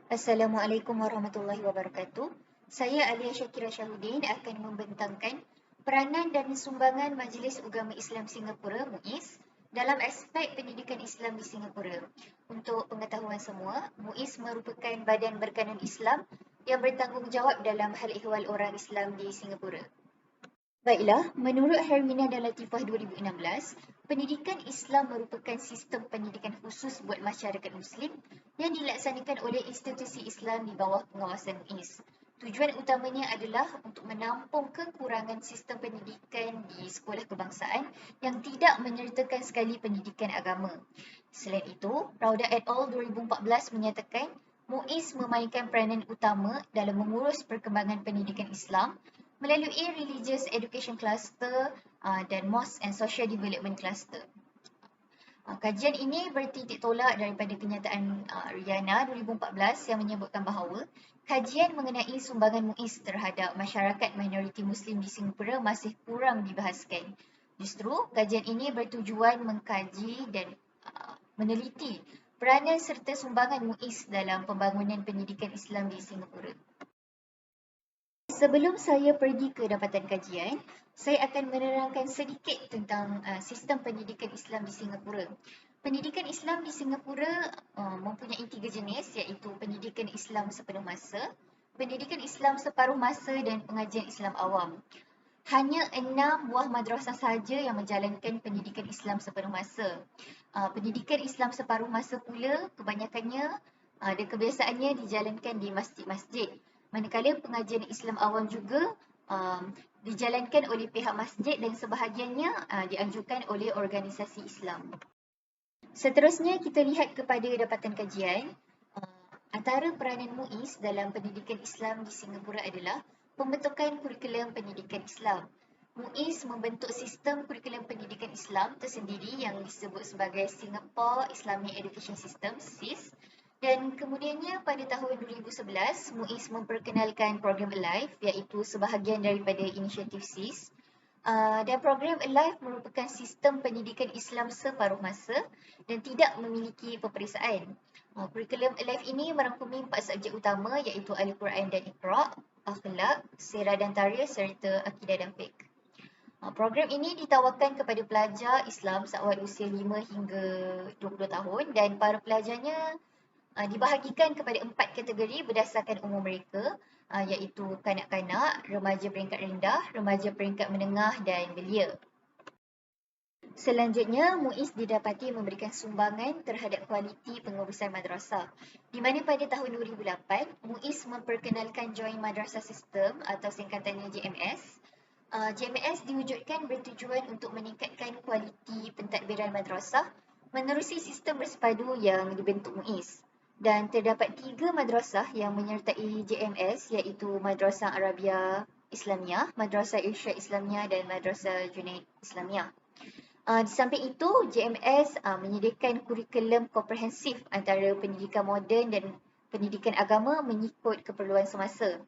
Assalamualaikum warahmatullahi wabarakatuh. Saya Alia Syakira Syahuddin akan membentangkan peranan dan sumbangan Majlis Ugama Islam Singapura MUIS dalam aspek pendidikan Islam di Singapura. Untuk pengetahuan semua, MUIS merupakan badan berkanun Islam yang bertanggungjawab dalam hal ehwal orang Islam di Singapura. Baiklah, menurut Herwina dan Latifah 2016, pendidikan Islam merupakan sistem pendidikan khusus buat masyarakat Muslim yang dilaksanakan oleh institusi Islam di bawah pengawasan MUIS. Tujuan utamanya adalah untuk menampung kekurangan sistem pendidikan di sekolah kebangsaan yang tidak menyertakan sekali pendidikan agama. Selain itu, Rauda et al. 2014 menyatakan MUIS memainkan peranan utama dalam mengurus perkembangan pendidikan Islam melalui Religious Education Cluster dan Mosque and Social Development Cluster. Kajian ini bertitik tolak daripada kenyataan Riana 2014 yang menyebutkan bahawa kajian mengenai sumbangan MUIS terhadap masyarakat minoriti Muslim di Singapura masih kurang dibahaskan. Justru, kajian ini bertujuan mengkaji dan meneliti peranan serta sumbangan MUIS dalam pembangunan pendidikan Islam di Singapura. Sebelum saya pergi ke dapatan kajian, saya akan menerangkan sedikit tentang sistem pendidikan Islam di Singapura. Pendidikan Islam di Singapura mempunyai 3 jenis, iaitu pendidikan Islam sepenuh masa, pendidikan Islam separuh masa dan pengajian Islam awam. Hanya 6 buah madrasah sahaja yang menjalankan pendidikan Islam sepenuh masa. Pendidikan Islam separuh masa pula kebanyakannya dan kebiasaannya dijalankan di masjid-masjid. Manakala pengajian Islam awam juga dijalankan oleh pihak masjid dan sebahagiannya dianjurkan oleh organisasi Islam. Seterusnya kita lihat kepada dapatan kajian. Antara peranan MUIS dalam pendidikan Islam di Singapura adalah pembentukan kurikulum pendidikan Islam. MUIS membentuk sistem kurikulum pendidikan Islam tersendiri yang disebut sebagai Singapore Islamic Education System, SIS. Dan kemudiannya pada tahun 2011, MUIS memperkenalkan program Alive iaitu sebahagian daripada inisiatif SIS. Dan program Alive merupakan sistem pendidikan Islam separuh masa dan tidak memiliki peperiksaan. Kurikulum Alive ini merangkumi 4 subjek utama iaitu Al-Quran dan Iqra', Akhlak, Sirah dan Tarikh serta Akidah dan Fiqh. Program ini ditawarkan kepada pelajar Islam seawal usia 5 hingga 20 tahun dan para pelajarnya dibahagikan kepada 4 kategori berdasarkan umur mereka, iaitu kanak-kanak, remaja peringkat rendah, remaja peringkat menengah dan belia. Selanjutnya, MUIS didapati memberikan sumbangan terhadap kualiti pengurusan madrasah, di mana pada tahun 2008, MUIS memperkenalkan Joint Madrasah System atau singkatannya JMS. JMS diwujudkan bertujuan untuk meningkatkan kualiti pentadbiran madrasah menerusi sistem bersepadu yang dibentuk MUIS. Dan terdapat 3 madrasah yang menyertai JMS iaitu Madrasah Arabia Islamiyah, Madrasah Irsyad Islamiyah dan Madrasah Junaid Islamiyah. Di samping itu, JMS menyediakan kurikulum komprehensif antara pendidikan moden dan pendidikan agama mengikut keperluan semasa.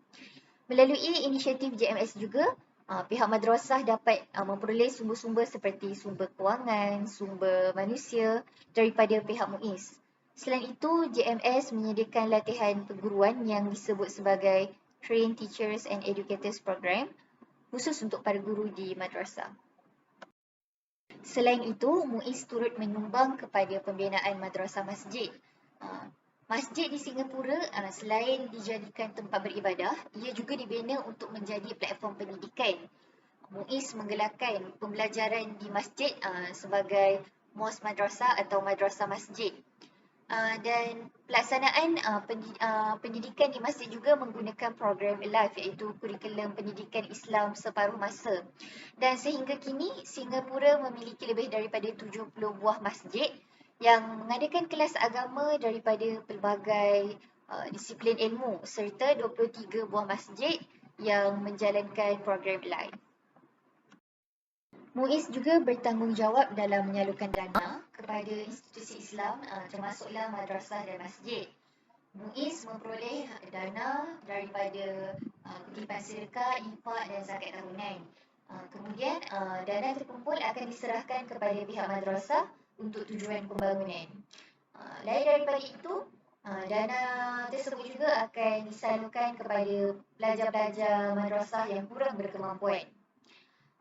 Melalui inisiatif JMS juga, pihak madrasah dapat memperoleh sumber-sumber seperti sumber kewangan, sumber manusia daripada pihak MUIS. Selain itu, JMS menyediakan latihan perguruan yang disebut sebagai Train Teachers and Educators Program khusus untuk para guru di madrasah. Selain itu, MUIS turut menyumbang kepada pembinaan madrasah masjid. Masjid di Singapura selain dijadikan tempat beribadah, ia juga dibina untuk menjadi platform pendidikan. MUIS menggelarkan pembelajaran di masjid sebagai MOS madrasah atau madrasah masjid. Dan pelaksanaan pendidikan di masjid juga menggunakan program Alive iaitu kurikulum pendidikan Islam separuh masa. Dan sehingga kini Singapura memiliki lebih daripada 70 buah masjid yang mengadakan kelas agama daripada pelbagai disiplin ilmu serta 23 buah masjid yang menjalankan program Alive. MUIS juga bertanggungjawab dalam menyalurkan dana kepada institusi Islam termasuklah madrasah dan masjid. MUIS memperoleh dana daripada kutipan sedekah, infak dan zakat tahunan. Kemudian dana terkumpul akan diserahkan kepada pihak madrasah untuk tujuan pembangunan. Lain daripada itu, dana tersebut juga akan disalurkan kepada pelajar-pelajar madrasah yang kurang berkemampuan.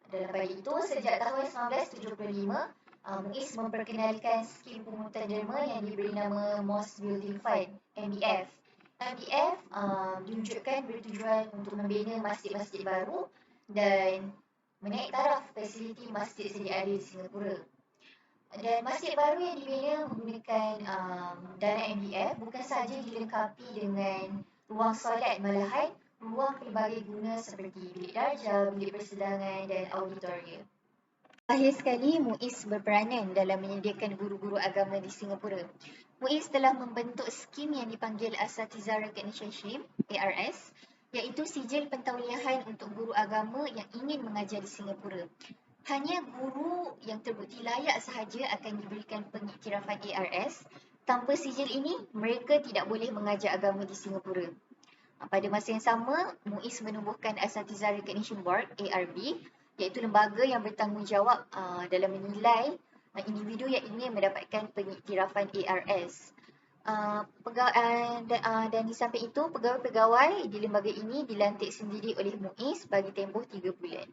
Dalam bab itu, sejak tahun 1975, MUIS memperkenalkan skim pungutan derma yang diberi nama Mosque Building Fund, MBF. MBF diwujudkan bertujuan untuk membina masjid-masjid baru dan menaik taraf fasiliti masjid sedia ada di Singapura. Dan masjid baru yang dibina menggunakan dana MBF bukan sahaja dilengkapi dengan ruang solat, malahan ruang pelbagai guna seperti bilik darjah, bilik persidangan dan auditorium. Akhir sekali, MUIS berperanan dalam menyediakan guru-guru agama di Singapura. MUIS telah membentuk skim yang dipanggil Asatizah Recognition Scheme, ARS, iaitu sijil pentauliahan untuk guru agama yang ingin mengajar di Singapura. Hanya guru yang terbukti layak sahaja akan diberikan pengiktirafan ARS. Tanpa sijil ini, mereka tidak boleh mengajar agama di Singapura. Pada masa yang sama, MUIS menubuhkan Asatizah Recognition Board, ARB, iaitu lembaga yang bertanggungjawab dalam menilai individu yang ingin mendapatkan pengiktirafan ARS. Dan di samping itu, pegawai-pegawai di lembaga ini dilantik sendiri oleh MUIS bagi tempoh 3 bulan.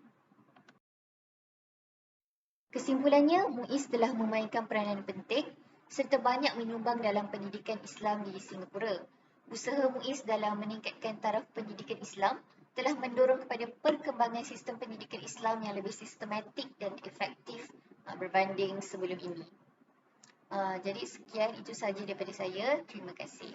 Kesimpulannya, MUIS telah memainkan peranan penting serta banyak menyumbang dalam pendidikan Islam di Singapura. Usaha MUIS dalam meningkatkan taraf pendidikan Islam telah mendorong kepada perkembangan sistem pendidikan Islam yang lebih sistematik dan efektif berbanding sebelum ini. Jadi sekian, itu sahaja daripada saya. Terima kasih.